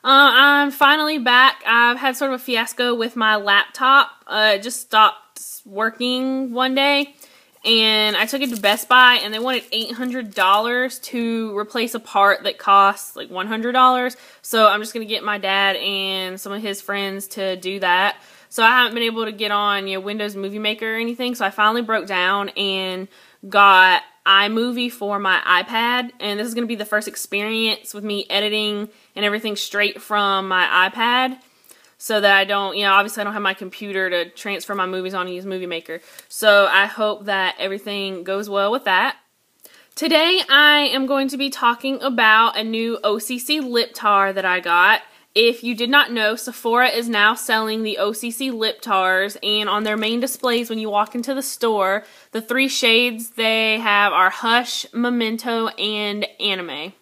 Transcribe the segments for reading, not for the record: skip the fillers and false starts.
I'm finally back. I've had sort of a fiasco with my laptop. It just stopped working one day, and I took it to Best Buy, and they wanted $800 to replace a part that costs like $100. So I'm just going to get my dad and some of his friends to do that. So I haven't been able to get on, Windows Movie Maker or anything, so I finally broke down and got iMovie for my iPad, and this is going to be the first experience with me editing and everything straight from my iPad, so that I don't, obviously I don't have my computer to transfer my movies on and use Movie Maker. So I hope that everything goes well with that. Today I am going to be talking about a new OCC Lip Tar that I got. If you did not know, Sephora is now selling the OCC Lip Tars, and on their main displays when you walk into the store, the 3 shades they have are Hush, Memento, and Anime.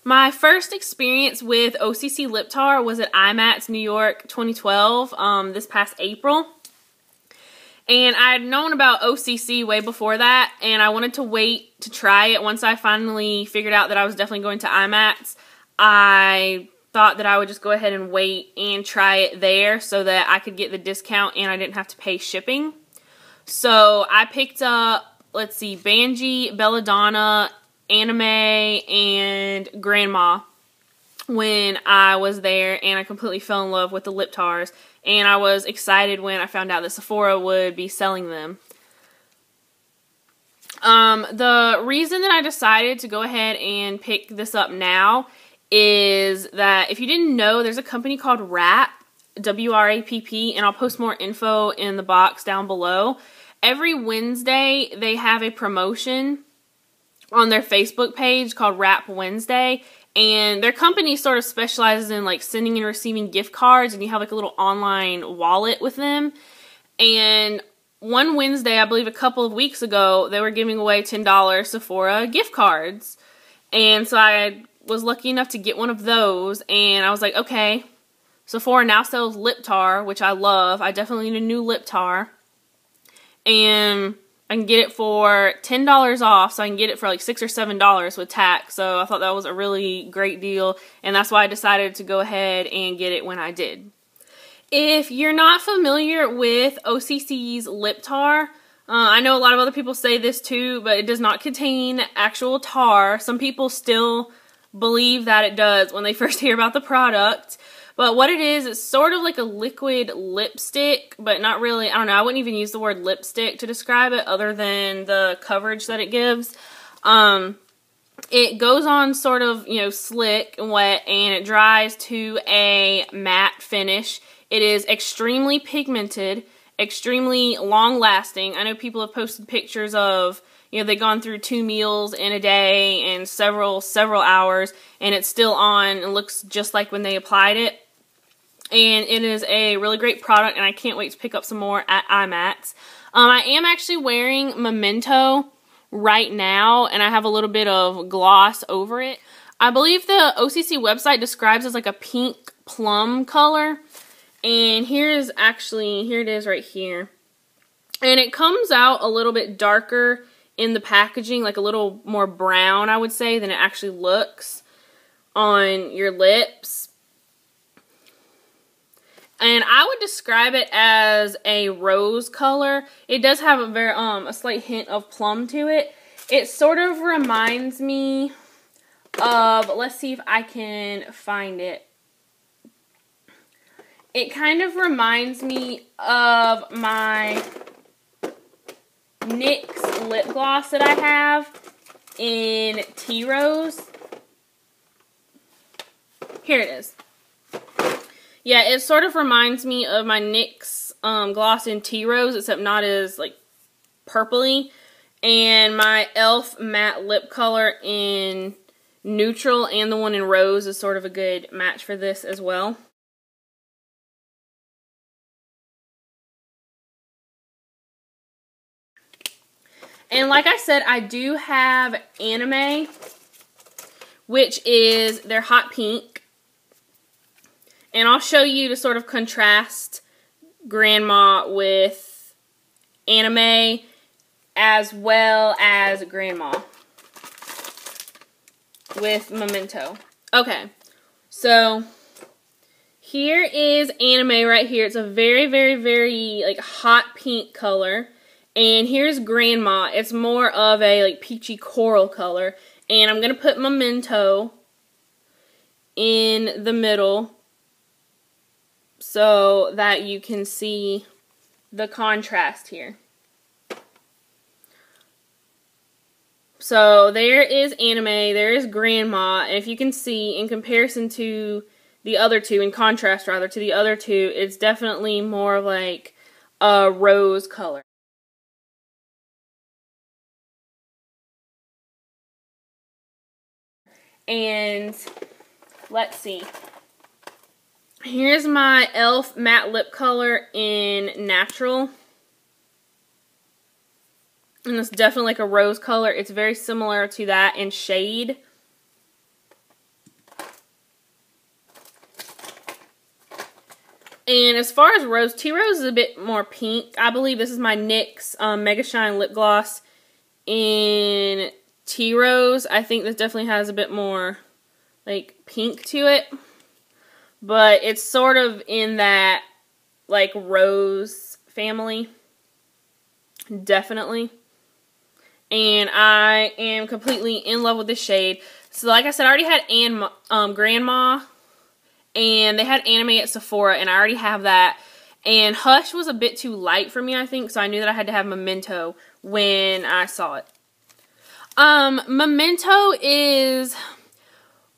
My first experience with OCC Lip Tar was at IMATS New York 2012, this past April. And I had known about OCC way before that, and I wanted to wait to try it. Once I finally figured out that I was definitely going to IMATS, I thought that I would just go ahead and wait and try it there so that I could get the discount and I didn't have to pay shipping. So I picked up, let's see, Banji, Belladonna, Anime, and Grandma when I was there, and I completely fell in love with the lip tars, and I was excited when I found out that Sephora would be selling them. The reason that I decided to go ahead and pick this up now is that if you didn't know, there's a company called WRAP, W-R-A-P-P, and I'll post more info in the box down below. Every Wednesday, they have a promotion on their Facebook page called WRAP Wednesday, and their company sort of specializes in like sending and receiving gift cards, and you have like a little online wallet with them. And one Wednesday, I believe a couple of weeks ago, they were giving away $10 Sephora gift cards, and so I was lucky enough to get one of those, and I was like, okay, Sephora now sells lip tar, which I love. I definitely need a new lip tar, and I can get it for $10 off, so I can get it for like $6 or $7 with tax, so I thought that was a really great deal, and that's why I decided to go ahead and get it when I did. If you're not familiar with OCC's lip tar, I know a lot of other people say this too, but it does not contain actual tar. Some people still believe that it does when they first hear about the product. But what it is, it's sort of like a liquid lipstick, but not really. I don't know, I wouldn't even use the word lipstick to describe it other than the coverage that it gives. It goes on sort of, slick and wet, and it dries to a matte finish. It is extremely pigmented, extremely long-lasting. I know people have posted pictures of, they've gone through 2 meals in a day and several hours, and it's still on and looks just like when they applied it. And it is a really great product, and I can't wait to pick up some more at IMATS. I am actually wearing Memento right now, and I have a little bit of gloss over it. I believe the OCC website describes it as like a pink plum color, and here it is right here. And it comes out a little bit darker in the packaging, like a little more brown, I would say, than it actually looks on your lips. And I would describe it as a rose color. It does have a slight hint of plum to it. It sort of reminds me of, let's see if I can find it. It kind of reminds me of my NYX lip gloss that I have in Tea Rose. Here it is. Yeah, it sort of reminds me of my NYX gloss in Tea Rose, except not as like purpley. And my e.l.f. matte lip color in Neutral and the one in Rose is sort of a good match for this as well. And like I said, I do have Anime, which is their hot pink. And I'll show you to sort of contrast Grandma with Anime as well as Grandma with Memento. Okay, So here is Anime right here. It's a very, very, very like hot pink color. And here's Grandma. It's more of a like peachy coral color. And I'm going to put Memento in the middle so that you can see the contrast here. So there is Anime, there is Grandma, and if you can see, in comparison to the other two, in contrast rather to the other two, it's definitely more like a rose color. And let's see. Here's my e.l.f. matte lip color in Natural. And it's definitely like a rose color. It's very similar to that in shade. And as far as rose, Tea Rose is a bit more pink. I believe this is my NYX Mega Shine Lip Gloss in Tea Rose. I think this definitely has a bit more like pink to it. But it's sort of in that like rose family. Definitely. And I am completely in love with this shade. So like I said, I already had Grandma. And they had Anime at Sephora, and I already have that. And Hush was a bit too light for me, I think, so I knew that I had to have Memento when I saw it. Memento is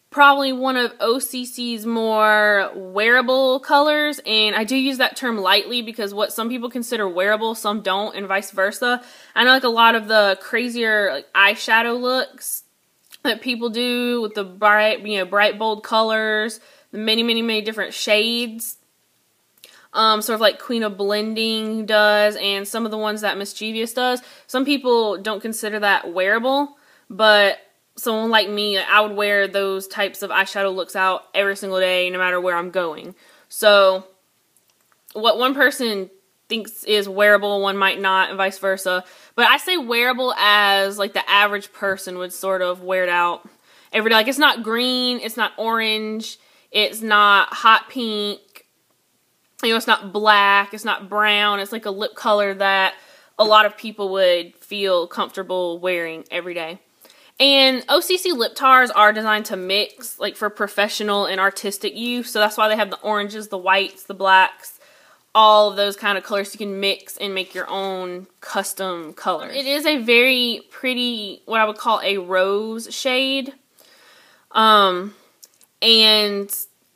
probably one of OCC's more wearable colors, and I do use that term lightly because what some people consider wearable, some don't, and vice versa. I know like a lot of the crazier like, eyeshadow looks that people do with the bright, bright bold colors, the many different shades, sort of like Queen of Blending does, and some of the ones that Mischievous does. Some people don't consider that wearable, but someone like me, I would wear those types of eyeshadow looks out every single day, no matter where I'm going. So, what one person thinks is wearable, one might not, and vice versa. But I say wearable as, like, the average person would sort of wear it out every day. Like, it's not green, it's not orange, it's not hot pink, it's not black, it's not brown. It's like a lip color that a lot of people would feel comfortable wearing every day. And OCC Lip Tars are designed to mix, like for professional and artistic use. So that's why they have the oranges, the whites, the blacks, all of those kind of colors you can mix and make your own custom colors. It is a very pretty, what I would call a rose shade. And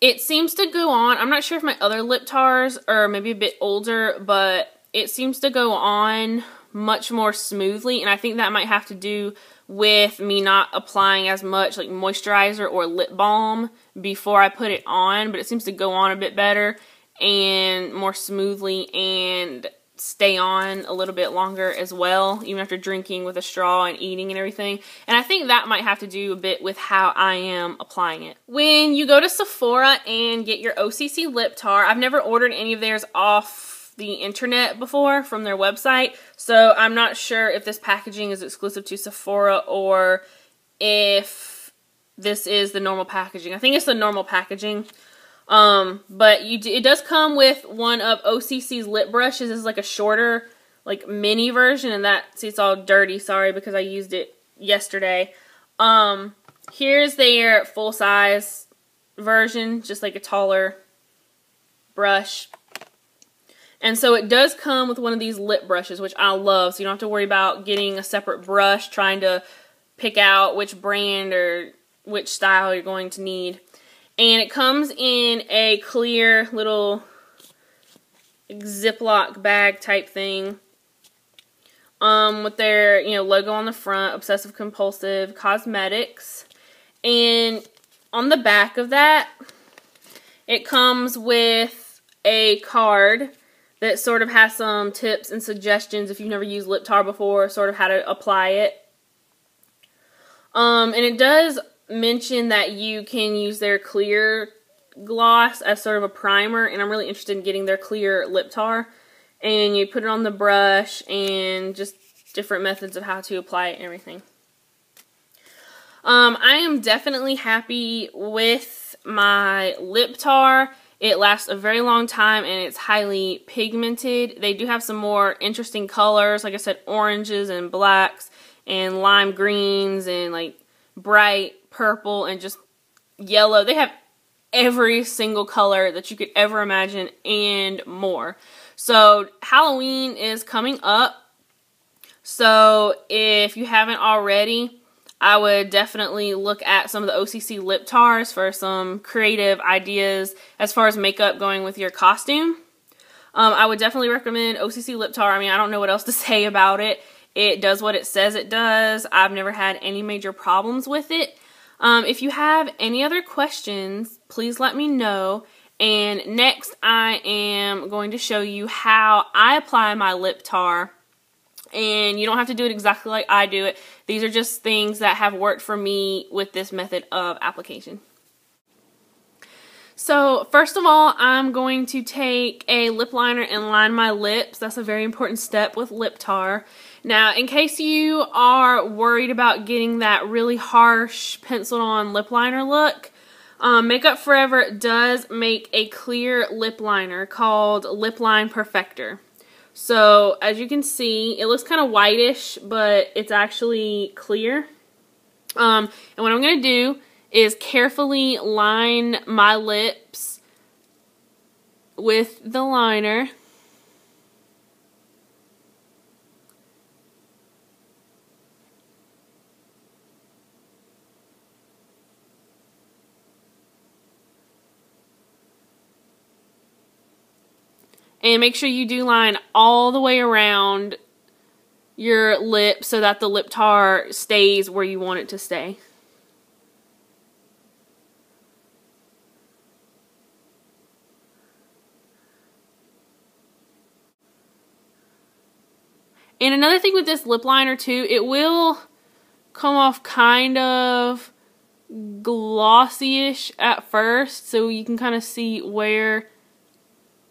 it seems to go on, I'm not sure if my other lip tars are maybe a bit older, but it seems to go on much more smoothly, and I think that might have to do with me not applying as much like moisturizer or lip balm before I put it on, but it seems to go on a bit better and more smoothly and stay on a little bit longer as well, even after drinking with a straw and eating and everything. And I think that might have to do a bit with how I am applying it. When you go to Sephora and get your OCC Lip Tar, I've never ordered any of theirs off the internet before from their website, so I'm not sure if this packaging is exclusive to Sephora or if this is the normal packaging. I think it's the normal packaging. But it does come with one of OCC's lip brushes. This is like a shorter, like mini version, and see, it's all dirty. Sorry, because I used it yesterday. Here's their full-size version, just like a taller brush. And so it does come with one of these lip brushes, which I love, so you don't have to worry about getting a separate brush, trying to pick out which brand or which style you're going to need. And it comes in a clear little Ziploc bag type thing with their logo on the front, Obsessive Compulsive Cosmetics. And on the back of that, it comes with a card that sort of has some tips and suggestions if you've never used lip tar before, sort of how to apply it. And it does mention that you can use their clear gloss as sort of a primer, and I'm really interested in getting their clear lip tar. And you put it on the brush and just different methods of how to apply it and everything. I am definitely happy with my Lip Tar. It lasts a very long time and it's highly pigmented. They do have some more interesting colors, like I said, oranges and blacks and lime greens and like bright purple and just yellow. They have every single color that you could ever imagine and more. So Halloween is coming up. So if you haven't already, I would definitely look at some of the OCC Lip Tars for some creative ideas as far as makeup going with your costume. I would definitely recommend OCC Lip Tar. I mean, I don't know what else to say about it. It does what it says it does. I've never had any major problems with it. If you have any other questions, please let me know. And next, I am going to show you how I apply my Lip Tar. And you don't have to do it exactly like I do it. These are just things that have worked for me with this method of application. So first of all, I'm going to take a lip liner and line my lips. That's a very important step with Lip Tar. Now, in case you are worried about getting that really harsh penciled on lip liner look, Makeup Forever does make a clear lip liner called Lip Line Perfector. So, as you can see, it looks kind of whitish, but it's actually clear. And what I'm going to do is carefully line my lips with the liner. And make sure you do line all the way around your lip so that the Lip Tar stays where you want it to stay. And another thing with this lip liner too, it will come off kind of glossy-ish at first, so you can kind of see where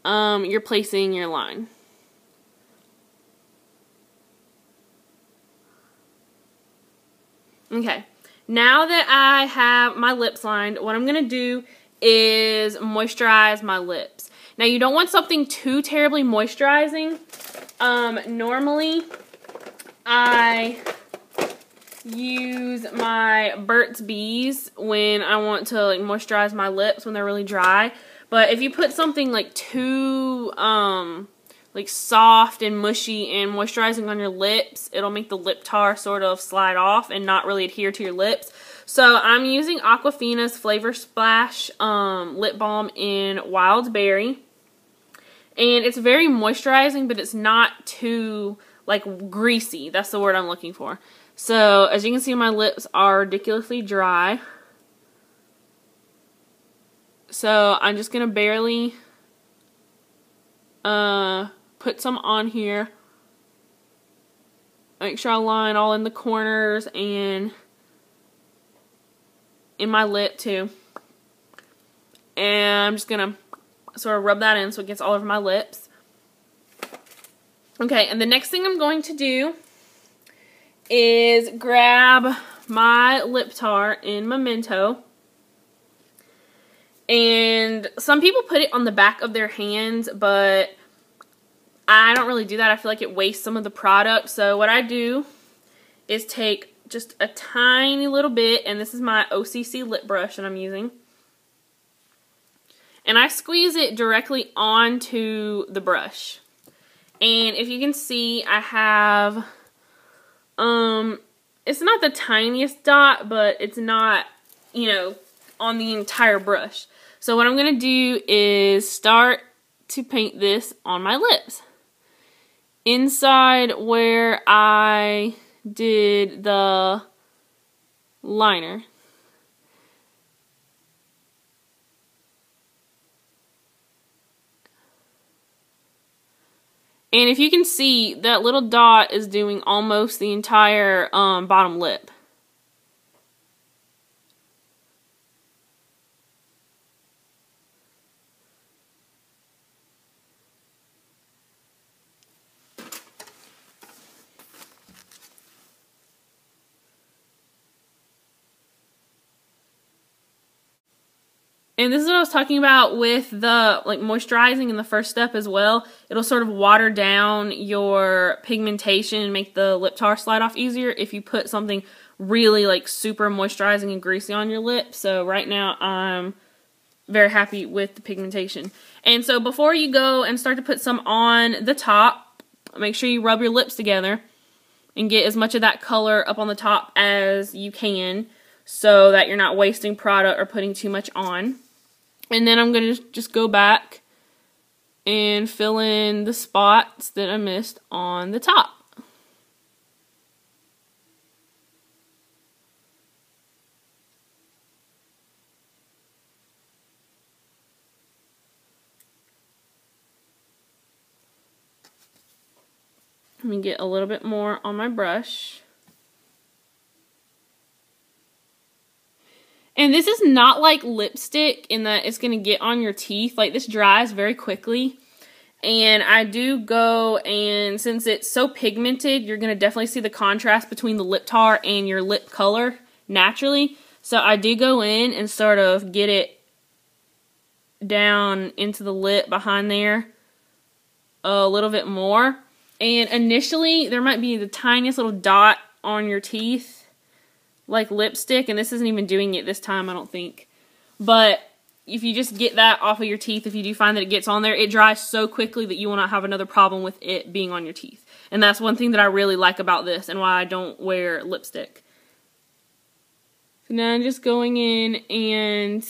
you're placing your line. Okay, now that I have my lips lined, what I'm going to do is moisturize my lips. Now, you don't want something too terribly moisturizing. Normally, I use my Burt's Bees when I want to like moisturize my lips when they're really dry. But if you put something like too like soft and mushy and moisturizing on your lips, it'll make the Lip Tar sort of slide off and not really adhere to your lips. So I'm using Aquafina's Flavor Splash lip balm in Wild Berry. And it's very moisturizing, but it's not too like greasy. That's the word I'm looking for. So as you can see, my lips are ridiculously dry. So I'm just going to barely put some on here. Make sure I line all in the corners and in my lip too. And I'm just going to sort of rub that in so it gets all over my lips. Okay, and the next thing I'm going to do is grab my Lip Tar in Memento. And some people put it on the back of their hands, but I don't really do that. I feel like it wastes some of the product. So what I do is take just a tiny little bit, and this is my OCC lip brush that I'm using. And I squeeze it directly onto the brush. And if you can see, I have, it's not the tiniest dot, but it's not, you know, on the entire brush. So what I'm going to do is start to paint this on my lips. Inside where I did the liner. And if you can see, that little dot is doing almost the entire bottom lip. And this is what I was talking about with the like moisturizing in the first step as well. It'll sort of water down your pigmentation and make the lip tar slide off easier if you put something really like super moisturizing and greasy on your lips. So right now I'm very happy with the pigmentation. And so before you go and start to put some on the top, make sure you rub your lips together and get as much of that color up on the top as you can so that you're not wasting product or putting too much on. And then I'm going to just go back and fill in the spots that I missed on the top. Let me get a little bit more on my brush. And this is not like lipstick in that it's going to get on your teeth. Like, this dries very quickly. And I do go, and since it's so pigmented, you're going to definitely see the contrast between the lip tar and your lip color naturally. So I do go in and sort of get it down into the lip behind there a little bit more. And initially, there might be the tiniest little dot on your teeth, like lipstick, and this isn't even doing it this time, I don't think. But if you just get that off of your teeth, if you do find that it gets on there, it dries so quickly that you will not have another problem with it being on your teeth. And that's one thing that I really like about this and why I don't wear lipstick. So now I'm just going in and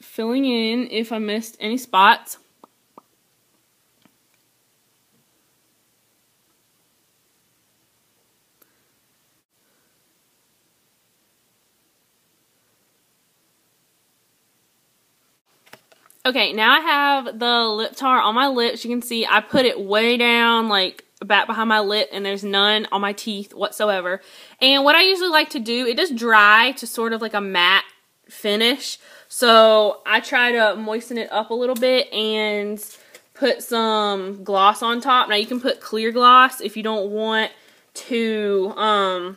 filling in if I missed any spots. Okay, now I have the lip tar on my lips. You can see I put it way down, like back behind my lip, and there's none on my teeth whatsoever. And what I usually like to do, it does dry to sort of like a matte finish. So I try to moisten it up a little bit and put some gloss on top. Now you can put clear gloss if you don't want to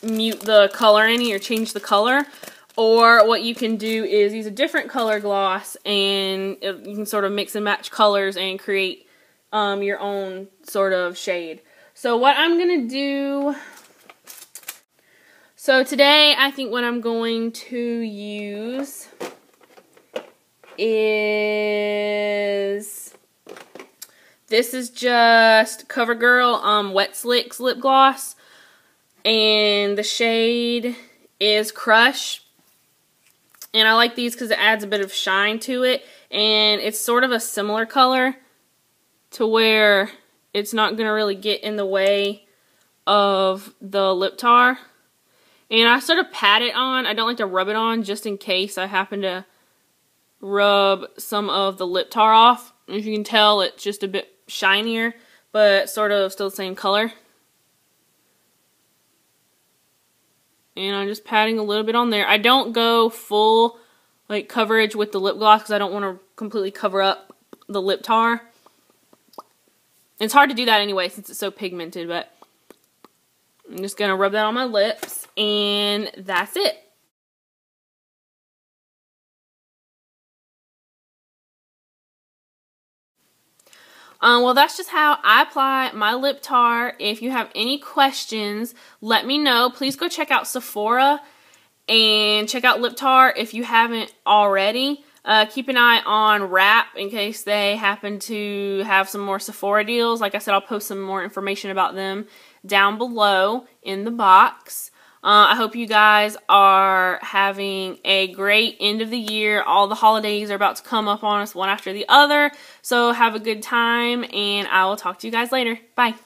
mute the color any or change the color. Or what you can do is use a different color gloss, and you can sort of mix and match colors and create your own sort of shade. So what I'm going to do, so today I think what I'm going to use is, this is just CoverGirl Wet Slicks lip gloss, and the shade is Crush. And I like these because it adds a bit of shine to it. And it's sort of a similar color to where it's not going to really get in the way of the lip tar. And I sort of pat it on. I don't like to rub it on just in case I happen to rub some of the lip tar off. As you can tell, it's just a bit shinier, but sort of still the same color. And I'm just patting a little bit on there. I don't go full like coverage with the lip gloss because I don't want to completely cover up the lip tar. It's hard to do that anyway since it's so pigmented, but I'm just going to rub that on my lips, and that's it. Well, that's just how I apply my lip tar. If you have any questions, let me know. Please go check out Sephora and check out Lip Tar if you haven't already. Keep an eye on Wrap in case they happen to have some more Sephora deals. Like I said, I'll post some more information about them down below in the box. I hope you guys are having a great end of the year. All the holidays are about to come up on us one after the other. So have a good time, and I will talk to you guys later. Bye.